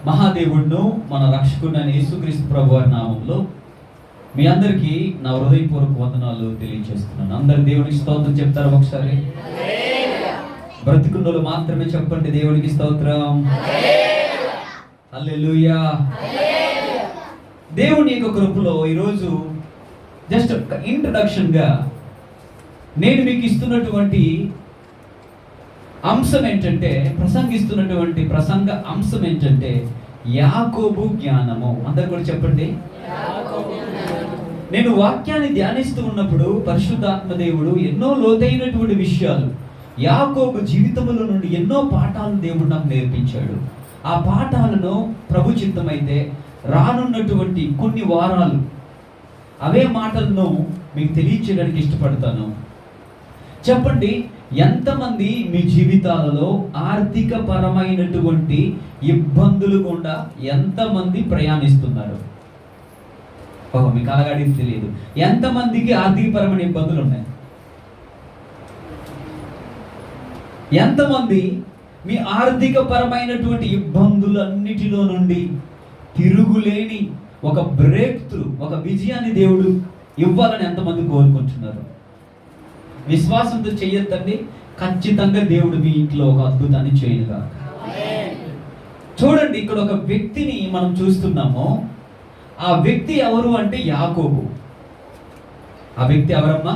మహాదేవుడును మన రక్షకుడైన యేసుక్రీస్తు ప్రభువారి నామంలో మీ అందరికీ నా హృదయపూర్వక వందనాలు తెలియజేస్తున్నాను. అందరు దేవునికి స్తోత్రం చెప్తారు ఒకసారి. బ్రతికున్నోళ్ళు మాత్రమే చెప్పండి దేవునికి స్తోత్రం. హల్లెలూయా. దేవుని యొక్క కృపలో ఈరోజు జస్ట్ ఇంట్రడక్షన్గా నేను మీకు ఇస్తున్నటువంటి అంశం ఏంటంటే, ప్రసంగిస్తున్నటువంటి ప్రసంగ అంశం ఏంటంటే యాకోబు జ్ఞానము. అందరు కూడా చెప్పండి. నేను వాక్యాన్ని ధ్యానిస్తూ ఉన్నప్పుడు పరిశుద్ధాత్మ దేవుడు ఎన్నో లోతైనటువంటి విషయాలు యాకోబు జీవితంలో నుండి ఎన్నో పాఠాలను దేవుడు నాకు నేర్పించాడు. ఆ పాఠాలను ప్రభు చిత్తమైతే రానున్నటువంటి కొన్ని వారాలు అవే మాటలను మీకు తెలియచేయడానికి ఇష్టపడతాను. చెప్పండి, ఎంతమంది మీ జీవితాలలో ఆర్థిక పరమైనటువంటి ఇబ్బందులు గుండా ఎంతమంది ప్రయాణిస్తున్నారు? మీకు అలాగడి తెలియదు. ఎంతమందికి ఆర్థిక పరమైన ఇబ్బందులు ఉన్నాయి? ఎంతమంది మీ ఆర్థిక పరమైనటువంటి ఇబ్బందులన్నిటిలో నుండి తిరుగులేని ఒక బ్రేక్ త్రూ, ఒక విజయాన్ని దేవుడు ఇవ్వాలని ఎంతమంది కోరుకుంటున్నారు? విశ్వాసంతో చెయ్యొద్దండి. ఖచ్చితంగా దేవుడు మీ ఇంట్లో ఒక అద్భుతాన్ని చేయనుగా. చూడండి, ఇక్కడ ఒక వ్యక్తిని మనం చూస్తున్నాము. ఆ వ్యక్తి ఎవరు అంటే యాకోబు. ఆ వ్యక్తి ఎవరమ్మా?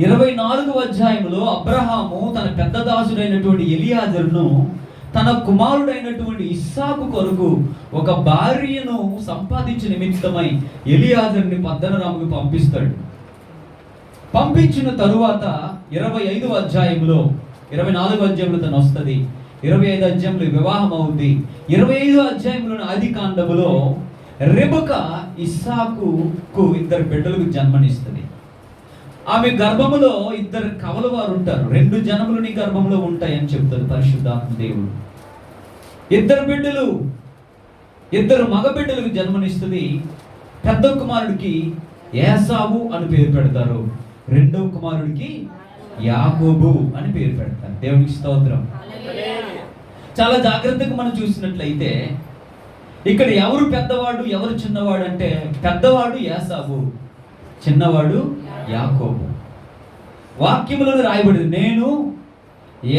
24వ అధ్యాయంలో అబ్రహాము తన పెద్ద దాసుడైనటువంటి ఎలియాజరును తన కుమారుడైనటువంటి ఇస్సాకు కొరకు ఒక భార్యను సంపాదించిన నిమిత్తమై ఎలియాజరుని పద్దనరాముకు పంపిస్తాడు. పంపించిన తరువాత 25వ అధ్యాయంలో 24వ అధ్యాయంలో తను వస్తుంది. 25వ అధ్యాయంలో వివాహం అవుద్ది. 25వ అధ్యాయంలో ఆది కాండములో రెబెకా ఇస్సాకుకు 2 బిడ్డలకు జన్మనిస్తుంది. ఆమె గర్భములో 2 కవల వారు ఉంటారు. 2 జనములు నీ గర్భంలో ఉంటాయని చెప్తారు పరిశుద్ధాత్మ దేవుడు. 2 బిడ్డలు, 2 మగ బిడ్డలకు జన్మనిస్తుంది. పెద్ద కుమారుడికి ఏసావు అని పేరు పెడతారు. 2వ కుమారుడికి యాకోబు అని పేరు పెడతారు. దేవునికి స్తోత్రం. చాలా జాగ్రత్తగా మనం చూసినట్లయితే ఇక్కడ ఎవరు పెద్దవాడు ఎవరు చిన్నవాడు అంటే, పెద్దవాడు ఏసావు, చిన్నవాడు యాకోబు. వాక్యములను రాయబడింది, నేను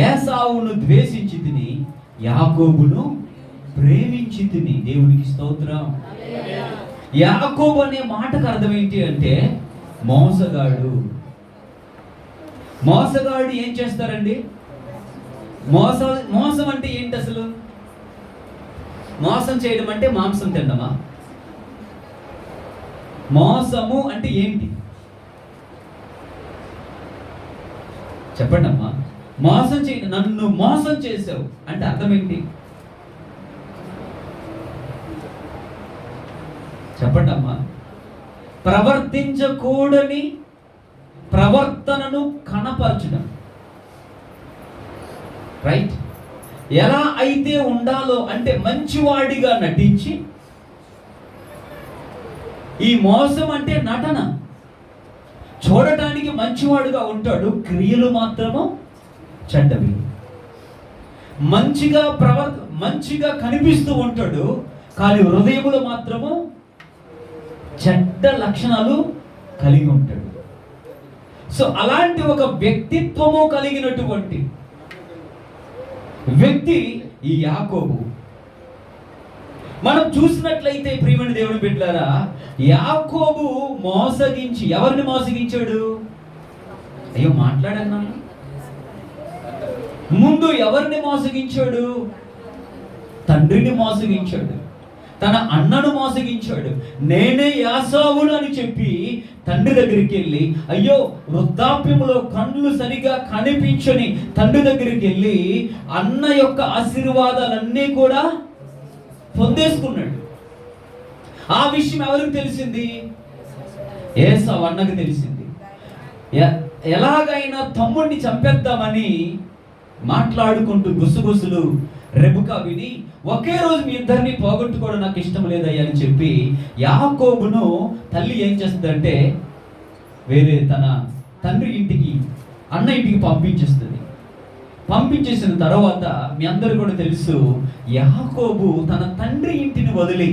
ఏసావును ద్వేషించి తిని యాకోబును ప్రేమించి తిని. దేవునికి స్తోత్రం. యాకోబు అనే మాటకు అర్థం ఏంటి అంటే మోసగాడు. మోసగాడు ఏం చేస్తారండి? మోసం అంటే ఏంటి అసలు? మోసం చేయడం అంటే మాంసం తినడమా? మోసము అంటే ఏంటి చెప్పండి అమ్మా. మోసం చేయడం, నన్ను మోసం చేసావు అంటే అర్థం ఏంటి చెప్పండి అమ్మా. ప్రవర్తించకూడని ప్రవర్తనను కనపరచడం. రైట్? ఎలా అయితే ఉండాలో అంటే మంచివాడిగా నటించి, ఈ మోసం అంటే నటన. చూడటానికి మంచివాడుగా ఉంటాడు, క్రియలు మాత్రము చెడ్డవి. మంచిగా కనిపిస్తూ ఉంటాడు, కానీ హృదయములో మాత్రము చెడ్డ లక్షణాలు కలిగి ఉంటాడు. సో అలాంటి ఒక వ్యక్తిత్వము కలిగినటువంటి వ్యక్తి ఈ యాకోబు. మనం చూసినట్లయితే ప్రియమైన దేవుని బిడ్డలారా, యాకోబు మోసగించి, ఎవరిని మోసగించాడు? అయ్యో మాట్లాడన్నా. ముందు ఎవరిని మోసగించాడు? తండ్రిని మోసగించాడు, తన అన్నను మోసగించాడు. నేనే యాసావును అని చెప్పి తండ్రి దగ్గరికి వెళ్ళి, అయ్యో వృద్ధాప్యములో కళ్ళు సరిగా కనిపించని తండ్రి దగ్గరికి వెళ్ళి అన్న యొక్క ఆశీర్వాదాలన్నీ కూడా పొందేసుకున్నాడు. ఆ విషయం ఎవరికి తెలిసింది? ఏసావు అన్నకు తెలిసింది. ఎలాగైనా తమ్ముడిని చంపేద్దామని మాట్లాడుకుంటూ గుసగుసలు రెబెకా విని, ఒకే రోజు మీ ఇద్దరిని పోగొట్టుకోవడం నాకు ఇష్టం లేదయ్యా అని చెప్పి యాకోబును తల్లి ఏం చేస్తుందంటే వేరే తన తండ్రి ఇంటికి, అన్న ఇంటికి పంపించేస్తుంది. పంపించేసిన తర్వాత మీ అందరూ కూడా తెలుసు, యాకోబు తన తండ్రి ఇంటిని వదిలి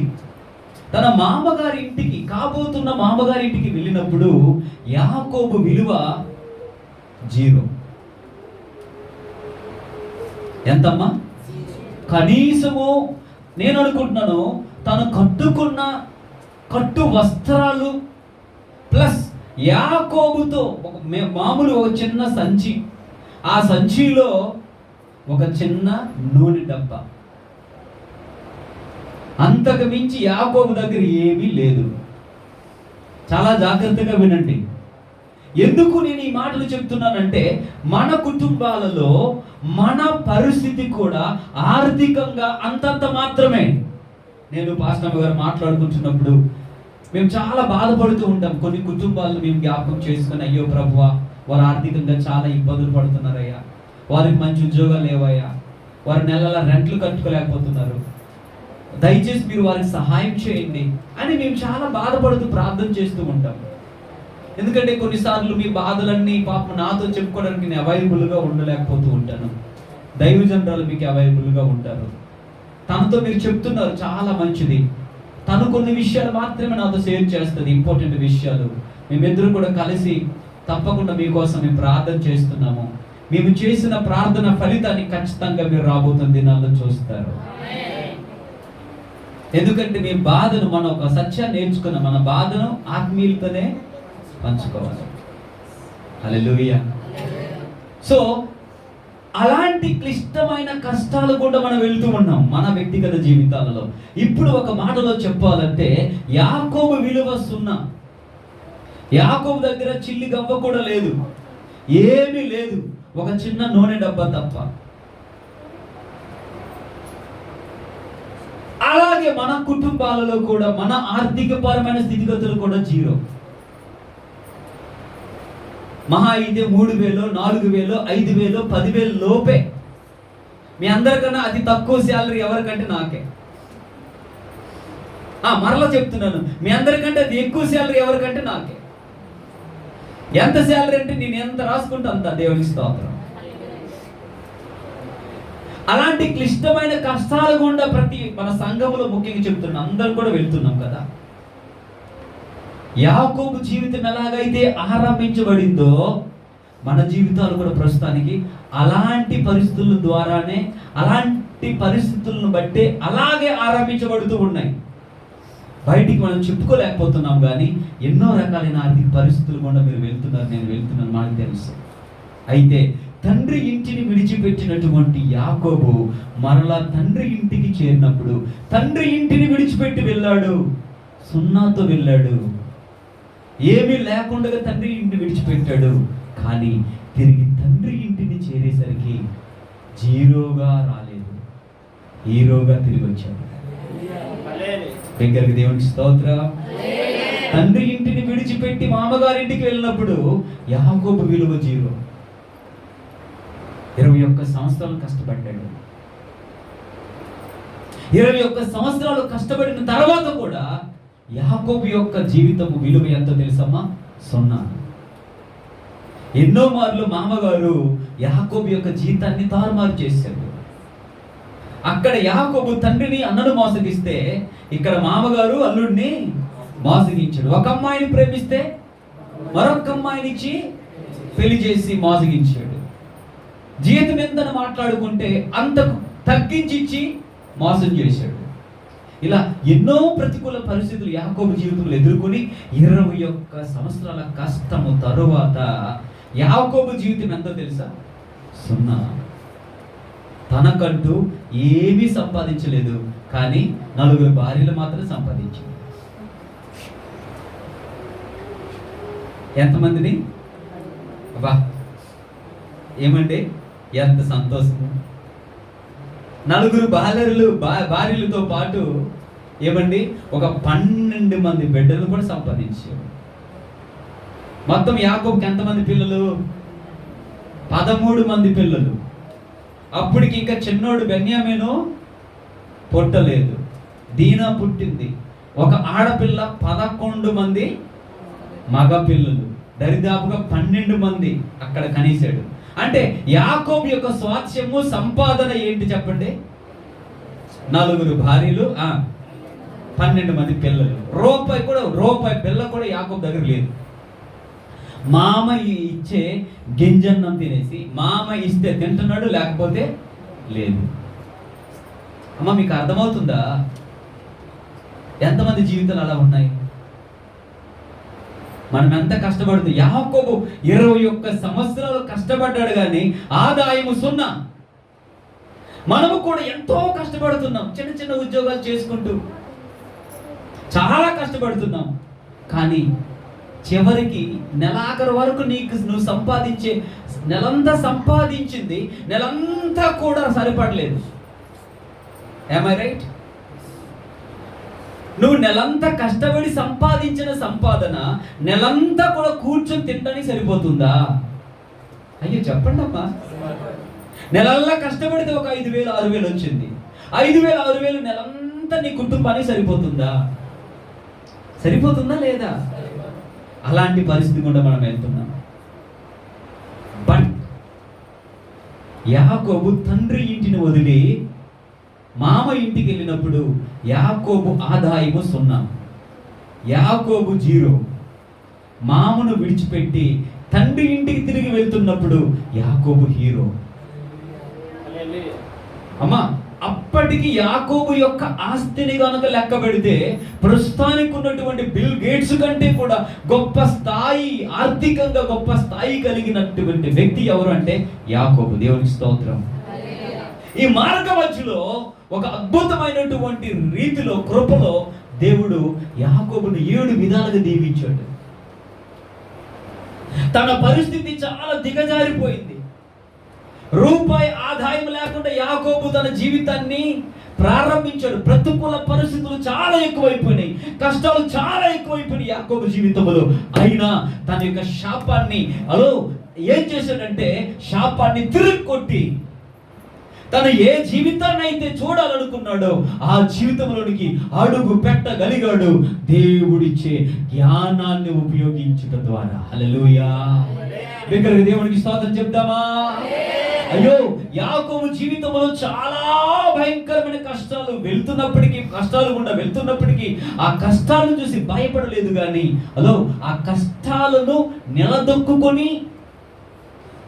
తన మామగారి ఇంటికి, కాబోతున్న మామగారి ఇంటికి వెళ్ళినప్పుడు యాకోబు విలువ 0. ఎంతమ్మా? కనీసము నేను అనుకుంటున్నాను తను కట్టుకున్న కట్టు వస్త్రాలు ప్లస్ యాకోబుతో మామూలు ఒక చిన్న సంచి, ఆ సంచిలో ఒక చిన్న నూనె డబ్బా, అంతకు మించి యాకోబు దగ్గర ఏమీ లేదు. చాలా జాగ్రత్తగా వినండి. ఎందుకు నేను ఈ మాటలు చెప్తున్నానంటే, మన కుటుంబాలలో మన పరిస్థితి కూడా ఆర్థికంగా అంతంత మాత్రమే. నేను పాస్టర్ గారు మాట్లాడుకుంటున్నప్పుడు మేము చాలా బాధపడుతూ ఉంటాం. కొన్ని కుటుంబాలను మేము జ్ఞాపకం చేసుకుని, అయ్యో ప్రభువా, వారు ఆర్థికంగా చాలా ఇబ్బందులు పడుతున్నారయ్యా, వారికి మంచి ఉద్యోగాలు లేవయ్యా, వారు నెలల రెంట్లు కట్టుకోలేకపోతున్నారు, దయచేసి మీరు వారికి సహాయం చేయండి అని మేము చాలా బాధపడుతూ ప్రార్థన చేస్తూ ఉంటాం. ఎందుకంటే కొన్నిసార్లు మీ బాధలన్నీ పాపం నాతో చెప్పుకోవడానికి నేను అవైలబుల్గా ఉండలేకపోతూ ఉంటాను. దైవజనరాలు మీకు అవైలబుల్గా ఉంటారు, తనతో మీరు చెప్తున్నారు, చాలా మంచిది. తను కొన్ని విషయాలు మాత్రమే నాతో షేర్ చేస్తుంది, ఇంపార్టెంట్ విషయాలు. మేమిద్దరు కూడా కలిసి తప్పకుండా మీకోసం మేము ప్రార్థన చేస్తున్నాము. మేము చేసిన ప్రార్థన ఫలితాన్ని ఖచ్చితంగా మీరు రాబోతున్న దినాల్లో చూస్తారు. ఎందుకంటే మీ బాధను, మనం ఒక సత్యాన్ని నేర్చుకున్న, మన బాధను ఆత్మీయులతోనే పంచుకోవాలి. హల్లెలూయా. సో అలాంటి క్లిష్టమైన కష్టాలు కూడా మనం వెళ్తూ ఉన్నాం మన వ్యక్తిగత జీవితాలలో. ఇప్పుడు ఒక మాటలో చెప్పాలంటే, యాకోబు విలువ 0. యాకోబు దగ్గర చిల్లి గవ్వ కూడా లేదు, ఏమీ లేదు, ఒక చిన్న నూనె డబ్బా తప్ప. అలాగే మన కుటుంబాలలో కూడా మన ఆర్థిక పరమైన స్థితిగతులు కూడా 0. మహా అయితే 3,000, 4,000, 5,000, 10,000 లోపే. మీ అందరికన్నా అతి తక్కువ శాలరీ ఎవరికంటే నాకే. మరలా చెప్తున్నాను, మీ అందరికంటే అది ఎక్కువ శాలరీ ఎవరికంటే నాకే. ఎంత శాలరీ అంటే నేను ఎంత రాసుకుంటే అంత, దేవునికి స్తోత్రం. అలాంటి క్లిష్టమైన కష్టాలు గుండా మన సంఘంలో ముఖ్యంగా చెప్తున్నాం, అందరం కూడా వెళ్తున్నాం కదా. యాకోబు జీవితం ఎలాగైతే ఆరంభించబడిందో, మన జీవితాలు కూడా ప్రస్తుతానికి అలాంటి పరిస్థితుల ద్వారానే, అలాంటి పరిస్థితులను బట్టే అలాగే ఆరంభించబడుతూ ఉన్నాయి. బయటికి మనం చెప్పుకోలేకపోతున్నాం, కానీ ఎన్నో రకాలైన ఆర్థిక పరిస్థితులు కూడా మీరు వెళ్తున్నారు, నేను వెళ్తున్నాను, మనకు తెలుసు. అయితే తండ్రి ఇంటిని విడిచిపెట్టినటువంటి యాకోబు మరలా తండ్రి ఇంటికి చేరినప్పుడు, తండ్రి ఇంటిని విడిచిపెట్టి వెళ్ళాడు, 0తో వెళ్ళాడు, ఏమీ లేకుండా తండ్రి ఇంటిని విడిచిపెట్టాడు. కానీ తిరిగి తండ్రి ఇంటిని చేరేసరికి 0గా రాలేదు, హీరోగా తిరిగి వచ్చాడు. దగ్గరికి దేవునికి స్తోత్రం. తండ్రి ఇంటిని విడిచిపెట్టి మామగారింటికి వెళ్ళినప్పుడు యాకోబు విలువ 0. 21 సంవత్సరాలు కష్టపడ్డాడు. 21 సంవత్సరాలు కష్టపడిన తర్వాత కూడా యాకోబు యొక్క జీవితము విలువ ఎంతో తెలుసమ్మా? 0. ఎన్నో మార్లు మామగారు యాకోబు యొక్క జీవితాన్ని తారుమారు చేశాడు. అక్కడ యాకోబు తండ్రిని అన్నను మోసగిస్తే, ఇక్కడ మామగారు అల్లుడిని మోసగించాడు. ఒక అమ్మాయిని ప్రేమిస్తే మరొక అమ్మాయినిచ్చి పెళ్లి చేసి మోసగించాడు. జీతం ఎంతని మాట్లాడుకుంటే అంతకు తగ్గించి ఇచ్చి మోసం చేశాడు. ఇలా ఎన్నో ప్రతికూల పరిస్థితులు యాకోబు జీవితంలో ఎదుర్కొని 21 సంవత్సరాల కష్టము తరువాత యాకోబు జీవితం ఎంతో తెలుసా? 0. తనకంటూ ఏమీ సంపాదించలేదు, కానీ 4 భార్యలు మాత్రం సంపాదించింది. ఎంతమందిని? వా, ఏమండి, ఎంత సంతోషం. 4 భార్యలతో పాటు ఏమండి, ఒక 12 మంది బిడ్డలు కూడా సంపాదించారు. మొత్తం యాకోబుకి ఎంతమంది పిల్లలు? 13 మంది పిల్లలు. అప్పటికి ఇంకా చిన్నోడు బెన్యామీను పుట్టలేదు, దీనా పుట్టింది. ఒక ఆడపిల్ల, 11 మంది మగ పిల్లలు, దరిదాపుగా 12 మంది అక్కడ కనీసాడు. అంటే యాకోబు యొక్క స్వాస్థ్యము సంపాదన ఏంటి చెప్పండి? 4 భార్యలు, 12 మంది పిల్లలు. రూపాయి పిల్ల కూడా యాకోబు దగ్గర లేదు. మామ ఇచ్చే గింజన్నం తినేసి, మామ ఇస్తే తింటున్నాడు, లేకపోతే లేదు. అమ్మ, మీకు అర్థమవుతుందా ఎంతమంది జీవితాలు అలా ఉన్నాయి? మనం ఎంత కష్టపడుతుంది. యాకోబు 21 సంవత్సరాలు కష్టపడ్డాడు, కానీ ఆదాయము 0. మనము కూడా ఎంతో కష్టపడుతున్నాం, చిన్న చిన్న ఉద్యోగాలు చేసుకుంటూ చాలా కష్టపడుతున్నాం, కానీ చివరికి నెలాఖరు వరకు నువ్వు సంపాదించే నెలంతా సంపాదించింది నెలంతా కూడా సరిపడలేదు. am I right? నువ్వు నెలంతా కష్టపడి సంపాదించిన సంపాదన నెలంతా కూడా కూర్చొని తినడానికి సరిపోతుందా? అయ్యో చెప్పండి అమ్మా. నెలల్లా కష్టపడితే ఒక 5,000 6,000 వచ్చింది. 5,000 6,000 నెలంతా నీ కుటుంబానికి సరిపోతుందా లేదా? అలాంటి పరిస్థితి కూడా మనం వెళ్తున్నాం. బట్ యాకోబు తండ్రి ఇంటిని వదిలి మామ ఇంటికి వెళ్ళినప్పుడు యాకోబు ఆదాయము 0, యాకోబు 0. మామను విడిచిపెట్టి తండ్రి ఇంటికి తిరిగి వెళ్తున్నప్పుడు యాకోబు హీరో. అమ్మా, అప్పటికి యాకోబు యొక్క ఆస్తిని కనుక లెక్క పెడితే ప్రస్తుతానికి ఉన్నటువంటి బిల్ గేట్స్ కంటే కూడా గొప్ప స్థాయి, ఆర్థికంగా గొప్ప స్థాయి కలిగినటువంటి వ్యక్తి ఎవరు అంటే యాకోబు. దేవునికి స్తోత్రం. ఈ మార్గ మధ్యలో ఒక అద్భుతమైనటువంటి రీతిలో, కృపలో దేవుడు యాకోబును 7 విధాలుగా దీవించాడు. తన పరిస్థితి చాలా దిగజారిపోయింది. రూపాయి ఆదాయం లేకుండా యాకోబు తన జీవితాన్ని ప్రారంభించాడు. ప్రతికూల పరిస్థితులు చాలా ఎక్కువైపోయినాయి, కష్టాలు చాలా ఎక్కువైపోయినాయి యాకోబు జీవితంలో. అయినా తన యొక్క శాపాన్ని ఏం చేశాడంటే శాపాన్ని తిరిగి కొట్టి తను ఏ జీవితాన్ని అయితే చూడాలనుకున్నాడో ఆ జీవితంలోనికి అడుగు పెట్టగలిగాడు దేవుడిచ్చే జ్ఞానాన్ని ఉపయోగించుట ద్వారా. హల్లెలూయా. దగ్గరికి దేవునికి స్తోత్రం చెప్దామా? అయ్యో, యాకోబు జీవితంలో చాలా భయంకరమైన కష్టాలు గుండా వెళ్తున్నప్పటికీ ఆ కష్టాలను చూసి భయపడలేదు, కానీ ఆ కష్టాలను నిలదొక్కుకొని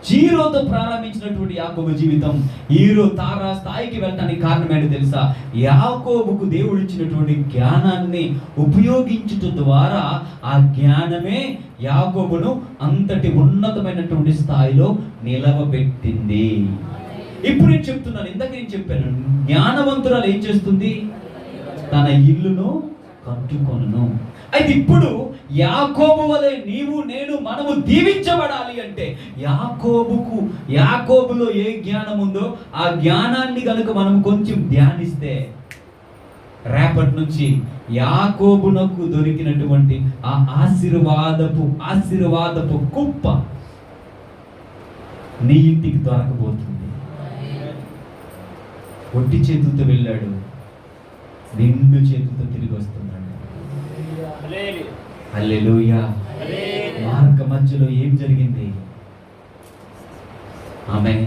0తో ప్రారంభించినటువంటి యాకోబు జీవితం హీరో తారా స్థాయికి వెళ్ళడానికి కారణం ఏంటో తెలుసా? యాకోబుకు దేవుడు ఇచ్చినటువంటి జ్ఞానాన్ని ఉపయోగించడం ద్వారా ఆ జ్ఞానమే యాకోబును అంతటి ఉన్నతమైనటువంటి స్థాయిలో నిలవబెట్టింది. ఇప్పుడు నేను చెప్తున్నాను, ఇందాక నేను చెప్పాను, జ్ఞానవంతురాలు ఏం చేస్తుంది? తన ఇల్లును కట్టుకొనును. అయితే ఇప్పుడు యాకోబు వలె నీవు నేను మనము దీవించబడాలి అంటే యాకోబులో ఏ జ్ఞానం ఉందో ఆ జ్ఞానాన్ని కనుక మనం కొంచెం ధ్యానిస్తే రేపటి నుంచి యాకోబునకు దొరికినటువంటి ఆ ఆశీర్వాదపు కుప్ప నీ ఇంటికి దొరకబోతుంది. ఒట్టి చేతులతో వెళ్ళాడు, నిండు చేతులతో తిరిగి వస్తున్నాడు. హల్లెలూయా. మార్గ మధ్యలో ఏం జరిగింది? ఆమేన్.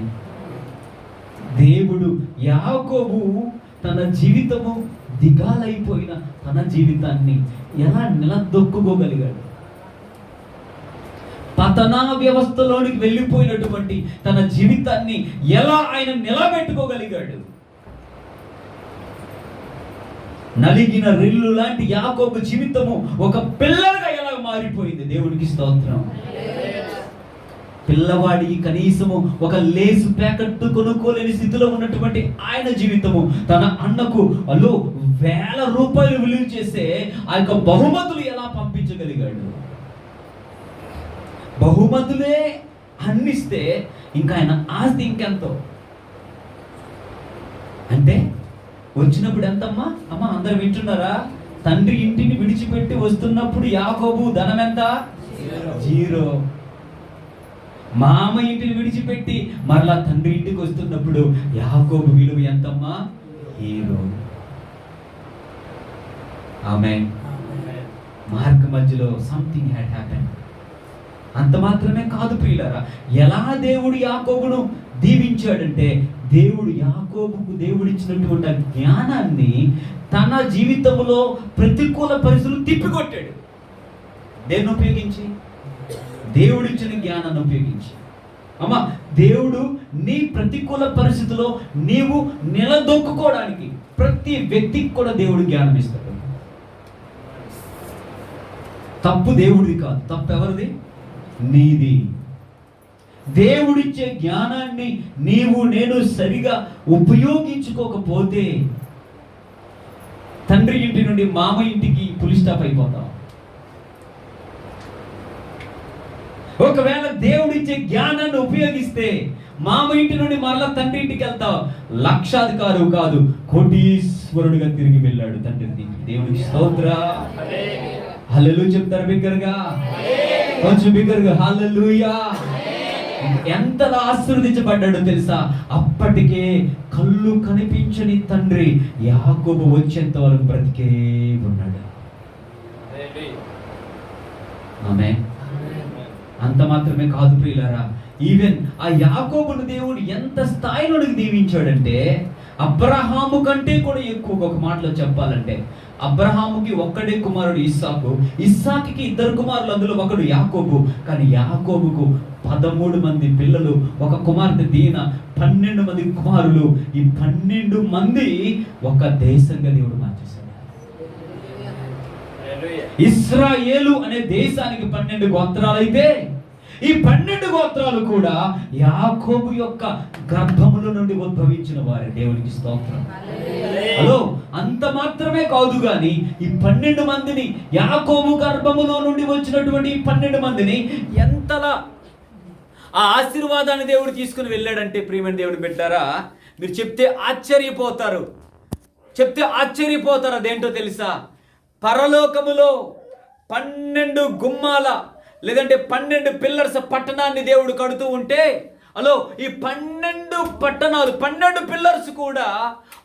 దేవుడు యాకోబు తన జీవితము దిగాలైపోయిన తన జీవితాన్ని ఎలా నిలదొక్కుకోగలిగాడు? పతనా వ్యవస్థలోనికి వెళ్ళిపోయినటువంటి తన జీవితాన్ని ఎలా ఆయన నిలబెట్టుకోగలిగాడు? నలిగిన రెల్లు లాంటి యాకోబు జీవితము ఒక పిల్లగా ఎలా మారిపోయింది? దేవునికి స్తోత్రం. పిల్లవాడికి కనీసము ఒక లేసు ప్యాకెట్ కొనుక్కోలేని స్థితిలో ఉన్నటువంటి ఆయన జీవితము తన అన్నకు వేల రూపాయలు విలువ చేసే ఆ యొక్క బహుమతులు ఎలా పంపించగలిగాడు? బహుమతులే అన్నిస్తే ఇంకా ఆయన ఆస్తి ఇంకెంతో. అంటే వచ్చినప్పుడు ఎంతమ్మా? అమ్మా, అందరు వింటున్నారా? తండ్రి ఇంటిని విడిచిపెట్టి వస్తున్నప్పుడు యాకోబు ధనం ఎంత? 0. మామ ఇంటిని విడిచిపెట్టి మరలా తండ్రి ఇంటికి వస్తున్నప్పుడు యాకోబు విలువ ఎంతమ్మా? 0. ఆమేన్. మార్గ మధ్యలో సంథింగ్ హ్యాడ్ హ్యాపెన్. అంత మాత్రమే కాదు ప్రియులారా, ఎలా దేవుడు యాకోబును దీవించాడంటే, దేవుడు యాకోబుకు దేవుడిచ్చినటువంటి జ్ఞానాన్ని తన జీవితంలో ప్రతికూల పరిస్థితులు తిప్పికొట్టాడు. దేన్ని ఉపయోగించి? దేవుడిచ్చిన జ్ఞానాన్ని ఉపయోగించి. అమ్మా, దేవుడు నీ ప్రతికూల పరిస్థితిలో నీవు నిలదొక్కుకోవడానికి ప్రతి వ్యక్తికి కూడా దేవుడు జ్ఞానం ఇస్తాడు. తప్పు దేవుడిది కాదు, తప్పు ఎవరిది? నీది. దేవుడిచ్చే జ్ఞానాన్ని నీవు నేను సరిగా ఉపయోగించుకోకపోతే తండ్రి ఇంటి నుండి మామ ఇంటికి పులి స్టాప్ అయిపోతాం. ఒకవేళ దేవుడిచ్చే జ్ఞానాన్ని ఉపయోగిస్తే మామ ఇంటి నుండి మరలా తండ్రి ఇంటికి వెళ్తావు. లక్షాధికారు కాదు, కోటీశ్వరుడిగా తిరిగి వెళ్ళాడు తండ్రి ఇంటికి. దేవుడికి స్తోత్ర. హల్లెలూయా చెప్తారు బిగ్గరగా, కొంచెం బిగ్గరగా హల్లెలూయా. ఎంతలా ఆశీర్వదించబడ్డాడో తెలుసా? అప్పటికే కళ్ళు కనిపించని తండ్రి యాకోబు వచ్చేంత వరకు బ్రతికే ఉన్నాడు. ఆమేన్. అంత మాత్రమే కాదు ప్రియులారా, ఈవెన్ ఆ యాకోబును దేవుడు ఎంత స్థాయిలోకి దీవించాడంటే, అబ్రహాము కంటే కూడా ఎక్కువ. ఒక మాటలో చెప్పాలంటే, అబ్రహాముకి ఒక్కడే కుమారుడు ఇస్సాకు, ఇస్సాకుకి 2 కుమారులు, అందులో ఒకడు యాకోబు. కానీ యాకోబుకు 13 మంది పిల్లలు, ఒక కుమార్తె దీన, 12 మంది కుమారులు. ఈ 12 మంది ఒక దేశంగా దేవుడు మార్చేశాడు. ఇశ్రాయేలు అనే దేశానికి 12 గోత్రాలు అయితే, ఈ 12 గోత్రాలు కూడా యాకోబు యొక్క గర్భముల నుండి ఉద్భవించిన వారే. దేవునికి స్తోత్రం. హలో, అంత మాత్రమే కాదు గాని ఈ 12 మందిని, యాకోబు గర్భములో నుండి వచ్చినటువంటి 12 మందిని ఎంతలా ఆ ఆశీర్వాదాన్ని దేవుడు తీసుకుని వెళ్ళాడంటే, ప్రియమైన దేవుడు బిడ్డారా, మీరు చెప్తే ఆశ్చర్యపోతారు. అదేంటో తెలుసా? పరలోకములో 12 గుమ్మాల లేదంటే 12 పిల్లర్స్ పట్టణాన్ని దేవుడు కడుతూ ఉంటే, హలో, ఈ 12 పట్టణాలు, 12 పిల్లర్స్ కూడా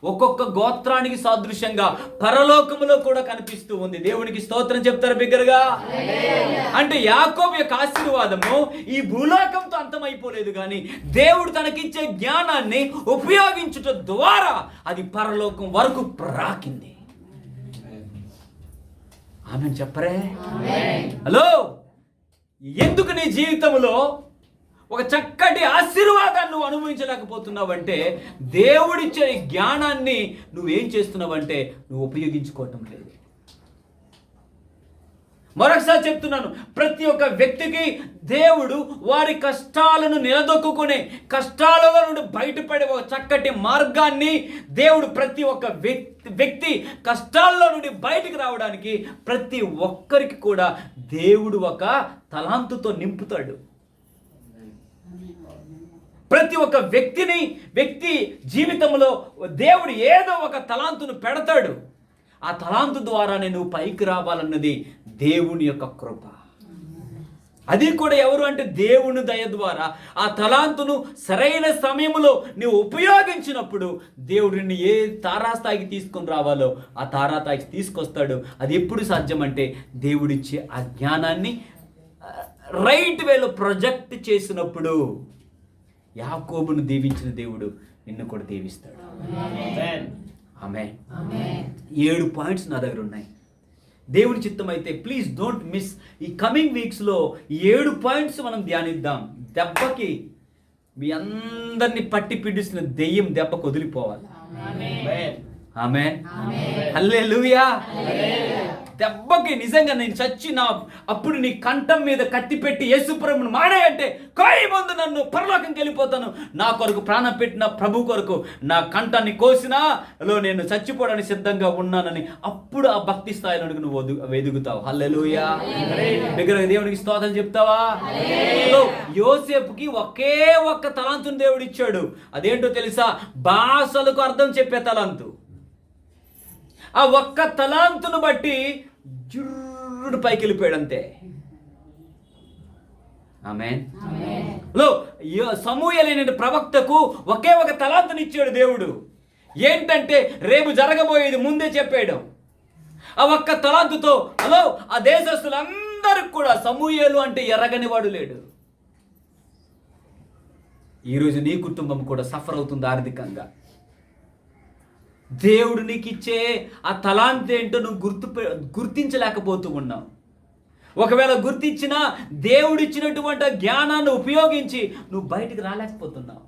ఒక్కొక్క గోత్రానికి సాదృశ్యంగా పరలోకములో కూడా కనిపిస్తూ ఉంది. దేవునికి స్తోత్రం చెప్తారు బిగ్గరగా. అంటే యాకోబు యొక్క ఆశీర్వాదము ఈ భూలోకంతో అంతమైపోలేదు, కానీ దేవుడు తనకిచ్చే జ్ఞానాన్ని ఉపయోగించుట ద్వారా అది పరలోకం వరకు రాకింది. ఆమేన్ చెప్పరే? హలో, ఎందుకు నీ జీవితంలో ఒక చక్కటి ఆశీర్వాదాన్ని నువ్వు అనుభవించలేకపోతున్నావంటే, దేవుడిచ్చే జ్ఞానాన్ని నువ్వేం చేస్తున్నావంటే నువ్వు ఉపయోగించుకోవటం లేదు. మరొకసారి చెప్తున్నాను, ప్రతి ఒక్క వ్యక్తికి దేవుడు వారి కష్టాలను నిలదొక్కునే, కష్టాల నుండి బయటపడే ఒక చక్కటి మార్గాన్ని దేవుడు ప్రతి ఒక్క వ్యక్తి కష్టాల్లో నుండి బయటికి రావడానికి ప్రతి ఒక్కరికి కూడా దేవుడు ఒక తలాంతుతో నింపుతాడు. ప్రతి ఒక్క వ్యక్తి జీవితంలో దేవుడు ఏదో ఒక తలాంతును పెడతాడు. ఆ తలాంతు ద్వారానే నువ్వు పైకి రావాలన్నది దేవుని యొక్క కృప. అది కూడా ఎవరు అంటే దేవుని దయ ద్వారా ఆ తలాంతును సరైన సమయంలో నువ్వు ఉపయోగించినప్పుడు దేవుడు నిన్ను ఏ తారాస్థాయికి తీసుకొని రావాలో ఆ తారాస్థాయికి తీసుకొస్తాడు. అది ఎప్పుడు సాధ్యమంటే దేవుడిచ్చే ఆ జ్ఞానాన్ని రైట్ వేలో ప్రొజెక్ట్ చేసినప్పుడు. యాకోబును దీవించిన దేవుడు నిన్ను కూడా దీవిస్తాడు. ఆమేన్. 7 పాయింట్స్ నా దగ్గర ఉన్నాయి. దేవుని చిత్తం అయితే ప్లీజ్ డోంట్ మిస్. ఈ కమింగ్ వీక్స్లో 7 పాయింట్స్ మనం ధ్యానిద్దాం. దెబ్బకి మీ అందరినీ పట్టి పిడిసిన దెయ్యం దెబ్బకు వదిలిపోవాలి. ఆమేన్. హల్లెలూయా. దెబ్బకి నిజంగా నేను చచ్చినా అప్పుడు నీ కంఠం మీద కత్తి పెట్టి యేసుప్రభుని మానేయంటే కోయి ముందు నన్ను పరలోకంకి వెళ్ళిపోతాను. నా కొరకు ప్రాణం పెట్టిన ప్రభు కొరకు నా కంఠాన్ని కోసినా నేను చచ్చిపోవడానికి సిద్ధంగా ఉన్నానని అప్పుడు ఆ భక్తి స్థాయిలో నువ్వు ఎదుగుతావు. హల్లెలూయా. దగ్గర దేవునికి స్తోత్రం చెప్తావా? యోసేపుకి ఒకే ఒక్క తలాంతుని దేవుడు ఇచ్చాడు. అదేంటో తెలుసా? భాషలకు అర్థం చెప్పే తలాంతు. ఆ ఒక్క తలాంతును బట్టి జుర్రుడు పైకి వెళ్ళిపోయాడు అంతే. ఆమేన్. సమూయేలు ప్రవక్తకు ఒకే ఒక తలాంతుని ఇచ్చాడు దేవుడు. ఏంటంటే రేపు జరగబోయేది ముందే చెప్పాడు. ఆ ఒక్క తలాంతుతో ఆ దేశస్తులందరూ అందరికి కూడా సమూయేలు అంటే ఎరగని వాడు లేడు. ఈరోజు నీ కుటుంబం కూడా సఫర్ అవుతుంది ఆర్థికంగా. దేవుడు నీకు ఇచ్చే ఆ తలాంత్ ఏంటో నువ్వు గుర్తించలేకపోతూ ఉన్నావు. ఒకవేళ గుర్తించినా దేవుడిచ్చినటువంటి జ్ఞానాన్ని ఉపయోగించి నువ్వు బయటికి రాలేకపోతున్నావు.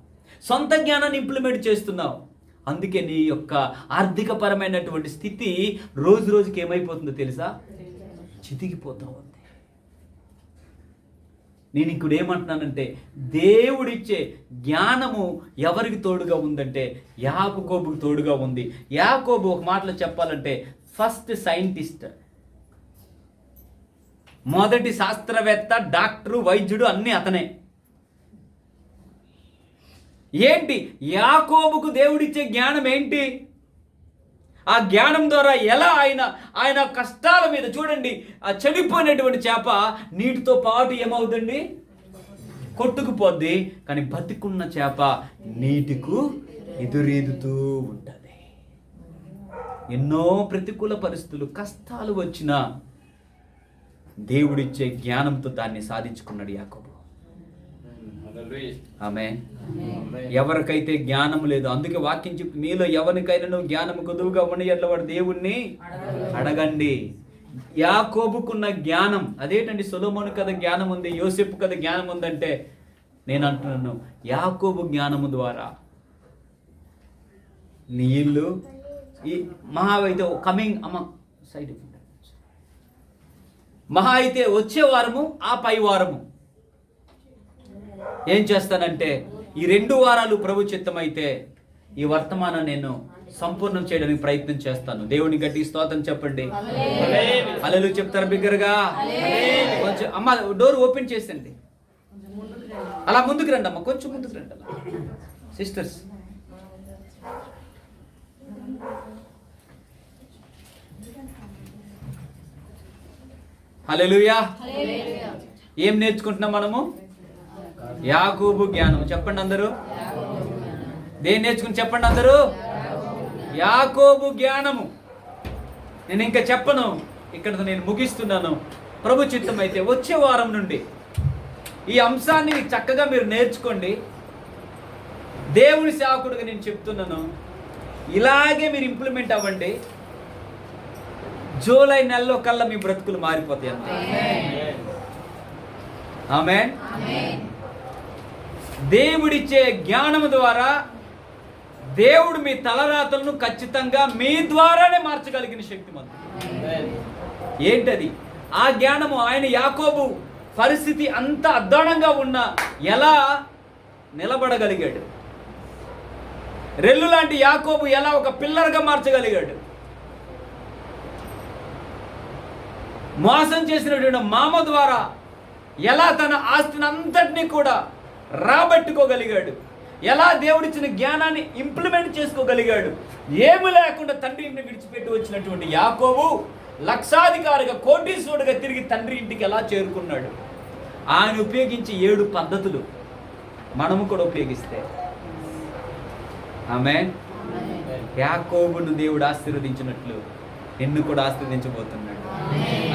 సొంత జ్ఞానాన్ని ఇంప్లిమెంట్ చేస్తున్నావు. అందుకే నీ యొక్క ఆర్థికపరమైనటువంటి స్థితి రోజు రోజుకి ఏమైపోతుందో తెలుసా? చితికిపోతూ ఉంది. నేను ఇప్పుడు ఏమంటున్నానంటే, దేవుడిచ్చే జ్ఞానము ఎవరికి తోడుగా ఉందంటే యాకోబుకు తోడుగా ఉంది. యాకోబు ఒక మాటలో చెప్పాలంటే ఫస్ట్ సైంటిస్ట్, మొదటి శాస్త్రవేత్త, డాక్టరు, వైద్యుడు అన్నీ అతనే. ఏంటి యాకోబుకు దేవుడిచ్చే జ్ఞానం ఏంటి? ఆ జ్ఞానం ద్వారా ఎలా ఆయన కష్టాల మీద చూడండి, ఆ చెడిపోయినటువంటి చేప నీటితో పాటు ఏమవుతుంది? కొట్టుకుపోద్ది. కానీ బతికున్న చేప నీటికు ఎదురెదుతూ ఉంటుంది. ఎన్నో ప్రతికూల పరిస్థితులు, కష్టాలు వచ్చినా దేవుడిచ్చే జ్ఞానంతో దాన్ని సాధించుకున్నాడు యాకోబు. ఆమేన్. ఎవరికైతే జ్ఞానం లేదు, అందుకే వాక్యం చెప్పి మీలో ఎవరికైనా నువ్వు జ్ఞానం కొదువుగా ఉన్న ఎట్లా వాడు దేవుణ్ణి అడగండి. యాకోబుకున్న జ్ఞానం అదేంటండి? సొలొమోను కదా జ్ఞానం ఉంది, యోసేపు కదా జ్ఞానం ఉందంటే నేను అంటున్నాను, యాకోబు జ్ఞానము ద్వారా నీళ్ళు ఈ మహా అయితే కమింగ్ సైడ్ మహా అయితే వచ్చే వారము, ఆ పై వారము ఏం చేస్తానంటే ఈ 2 వారాలు ప్రభు చిత్తమైతే ఈ వర్తమానం నేను సంపూర్ణం చేయడానికి ప్రయత్నం చేస్తాను. దేవుని గట్టి స్తోత్రం చెప్పండి. హల్లెలూయా చెప్తారు బిగ్గరగా. కొంచెం అమ్మ డోర్ ఓపెన్ చేసండి. అలా ముందుకు రండి అమ్మ, కొంచెం ముందుకు రండి అలా సిస్టర్స్. హల్లెలూయా. ఏం నేర్చుకుంటున్నాం మనము? యాకోబు జ్ఞానం. చెప్పండి అందరూ. దేన్ని నేర్చుకుని చెప్పండి అందరూ? యాకోబు జ్ఞానము. నేను ఇంకా చెప్పను, ఇక్కడ నేను ముగిస్తున్నాను. ప్రభు చిత్తం అయితే వచ్చే వారం నుండి ఈ అంశాన్ని చక్కగా మీరు నేర్చుకోండి. దేవుని సేవకుడిగా నేను చెప్తున్నాను, ఇలాగే మీరు ఇంప్లిమెంట్ అవ్వండి. జూలై నెలలో కల్లా మీ బ్రతుకులు మారిపోతాయి అన్న. ఆమేన్. దేవుడిచ్చే జ్ఞానము ద్వారా దేవుడు మీ తలరాతలను ఖచ్చితంగా మీ ద్వారానే మార్చగలిగిన శక్తిమంతుడు. ఏంటది? ఆ జ్ఞానము ఆయన యాకోబు పరిస్థితి అంత అద్దానంగా ఉన్నా ఎలా నిలబడగలిగాడు? రెల్లు లాంటి యాకోబు ఎలా ఒక పిల్లర్గా మార్చగలిగాడు? మోసం చేసినటువంటి మామ ద్వారా ఎలా తన ఆస్తిని అంతటినీ కూడా రాబట్టుకోగలిగాడు? ఎలా దేవుడిచ్చిన జ్ఞానాన్ని ఇంప్లిమెంట్ చేసుకోగలిగాడు? ఏమి లేకుండా తండ్రి ఇంటిని విడిచిపెట్టి వచ్చినటువంటి యాకోబు లక్షాధికారిగా, కోటీశ్వరుడిగా తిరిగి తండ్రి ఇంటికి ఎలా చేరుకున్నాడు? ఆయన ఉపయోగించి 7 పద్ధతులు మనము కూడా ఉపయోగిస్తే ఆమేన్. యాకోబును దేవుడు ఆశీర్వదించినట్లు నిన్ను కూడా ఆశీర్వదించబోతున్నాడు.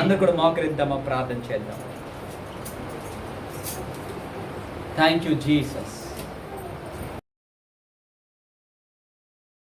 అందరూ కూడా మోకరిద్దామా, ప్రార్థన చేద్దాం. Thank you Jesus.